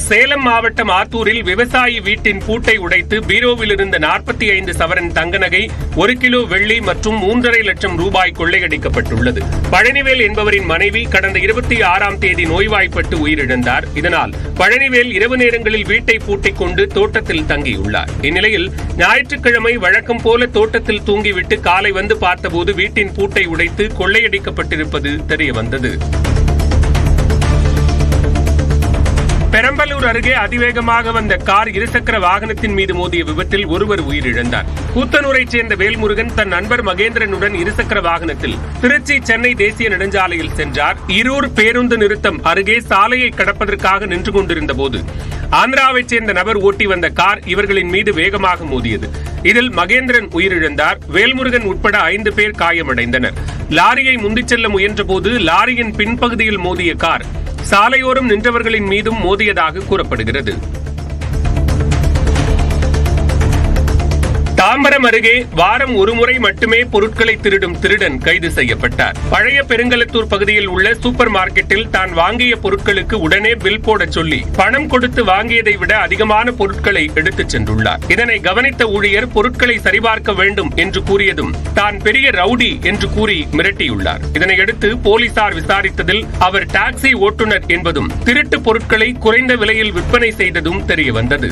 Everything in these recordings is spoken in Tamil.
சேலம் மாவட்டம் ஆத்தூரில் விவசாயி வீட்டின் பூட்டை உடைத்து பீரோவில் இருந்த 45 சவரன் தங்க நகை 1 கிலோ வெள்ளி மற்றும் 3.5 லட்சம் ரூபாய் கொள்ளையடிக்கப்பட்டுள்ளது. பழனிவேல் என்பவரின் மனைவி கடந்த 26ஆம் தேதி நோய்வாய்ப்பட்டு உயிரிழந்தார். இதனால் பழனிவேல் இரவு நேரங்களில் வீட்டை பூட்டிக் கொண்டு தோட்டத்தில் தங்கியுள்ளார். இந்நிலையில் ஞாயிற்றுக்கிழமை வழக்கம் போல தோட்டத்தில் தூங்கிவிட்டு காலை வந்து பார்த்தபோது வீட்டின் பூட்டை உடைத்து கொள்ளையடிக்கப்பட்டிருப்பது தெரியவந்தது. பெரம்பலூர் அருகே அதிவேகமாக வந்த கார் இருசக்கர வாகனத்தின் மீது மோதிய விபத்தில் ஒருவர் உயிரிழந்தார். கூத்தனூரைச் சேர்ந்த வேல்முருகன் தன் நண்பர் மகேந்திரனுடன் இருசக்கர வாகனத்தில் திருச்சி சென்னை தேசிய நெடுஞ்சாலையில் சென்றார். ஈரூர் பேருந்து நிறுத்தம் அருகே சாலையை கடப்பதற்காக நின்று கொண்டிருந்த போது ஆந்திராவைச் சேர்ந்த நபர் ஓட்டி வந்த கார் இவர்களின் மீது வேகமாக மோதியது. இதில் மகேந்திரன் உயிரிழந்தார். வேல்முருகன் உட்பட 5 பேர் காயமடைந்தனர். லாரியை முந்திச் செல்ல முயன்றபோது லாரியின் பின்பகுதியில் மோதிய கார் சாலையோரம் நின்றவர்களின் மீதும் மோதியதாக கூறப்படுகிறது. தாம்பரம் அருகே வாரம் ஒருமுறை மட்டுமே பொருட்களை திருடும் திருடன் கைது செய்யப்பட்டார். பழைய பெருங்கலத்தூர் பகுதியில் உள்ள சூப்பர் மார்க்கெட்டில் தான் வாங்கிய பொருட்களுக்கு உடனே பில் போட சொல்லி பணம் கொடுத்து வாங்கியதை விட அதிகமான பொருட்களை எடுத்துச் சென்றுள்ளார். இதனை கவனித்த ஊழியர் பொருட்களை சரிபார்க்க வேண்டும் என்று கூறியதும் தான் பெரிய ரவுடி என்று கூறி மிரட்டியுள்ளார். இதனையடுத்து போலீசார் விசாரித்ததில் அவர் டாக்ஸி ஓட்டுநர் என்பதும் திருட்டு பொருட்களை குறைந்த விலையில் விற்பனை செய்ததும் தெரியவந்தது.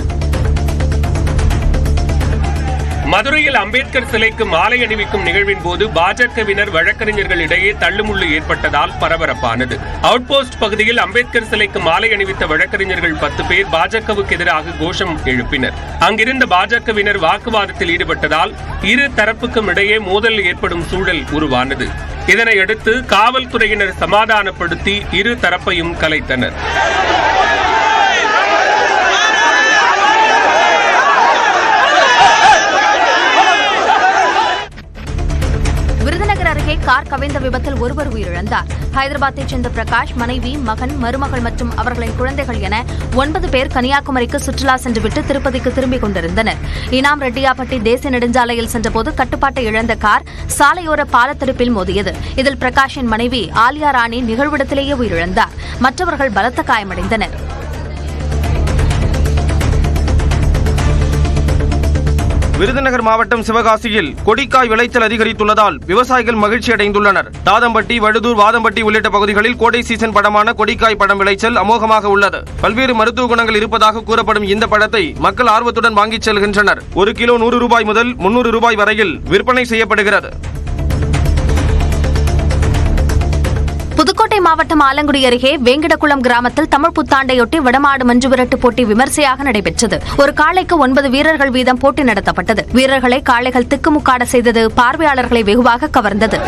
மதுரையில் அம்பேத்கர் சிலைக்கு மாலை அணிவிக்கும் நிகழ்வின் போது பாஜகவினர் வழக்கறிஞர்களிடையே தள்ளுமுள்ளு ஏற்பட்டதால் பரபரப்பானது. அவுட்போஸ்ட் பகுதியில் அம்பேத்கர் சிலைக்கு மாலை அணிவித்த வழக்கறிஞர்கள் 10 பேர் பாஜகவுக்கு எதிராக கோஷம் எழுப்பினர். அங்கிருந்த பாஜகவினர் வாக்குவாதத்தில் ஈடுபட்டதால் இரு தரப்புக்கும் இடையே மோதல் ஏற்படும் சூழல் உருவானது. இதனையடுத்து காவல்துறையினர் சமாதானப்படுத்தி இரு தரப்பையும் கலைத்தனர். கார் கவிழ்ந்த விபத்தில் ஒருவர் உயிரிழந்தார். ஹைதராபாத்தைச் சேர்ந்த பிரகாஷ், மனைவி, மகன், மருமகள் மற்றும் அவர்களின் குழந்தைகள் என 9 பேர் கன்னியாகுமரிக்கு சுற்றுலா சென்றுவிட்டு திருப்பதிக்கு திரும்பிக் கொண்டிருந்தனர். இனாம் ரெட்டியாப்பட்டி தேசிய நெடுஞ்சாலையில் சென்றபோது கட்டுப்பாட்டை இழந்த கார் சாலையோர பாலத்தடுப்பில் மோதியது. இதில் பிரகாஷின் மனைவி ஆலியா ராணி நிகழ்விடத்திலேயே உயிரிழந்தார். மற்றவர்கள் பலத்த காயமடைந்தனர். விருதுநகர் மாவட்டம் சிவகாசியில் கொடிக்காய் விளைச்சல் அதிகரித்துள்ளதால் விவசாயிகள் மகிழ்ச்சி அடைந்துள்ளனர். தாதம்பட்டி, வழுதூர், வாதம்பட்டி உள்ளிட்ட பகுதிகளில் கோடை சீசன் பழமான கொடிக்காய் பழம் விளைச்சல் அமோகமாக உள்ளது. பல்வேறு மருத்துவ குணங்கள் இருப்பதாக கூறப்படும் இந்த பழத்தை மக்கள் ஆர்வத்துடன் வாங்கிச் செல்கின்றனர். 1 கிலோ 100 ரூபாய் முதல் 300 ரூபாய் வரையில் விற்பனை செய்யப்படுகிறது. புதுக்கோட்டை மாவட்டம் ஆலங்குடி அருகே வேங்கடகுளம் கிராமத்தில் தமிழ் புத்தாண்டையொட்டி வடமாடு மஞ்சு விரட்டு போட்டி விமர்சையாக நடைபெற்றது. ஒரு காளைக்கு 9 வீரர்கள் வீதம் போட்டி நடத்தப்பட்டது. வீரர்களை காளைகள் திக்குமுக்காட செய்தது பார்வையாளர்களை வெகுவாக கவர்ந்தது.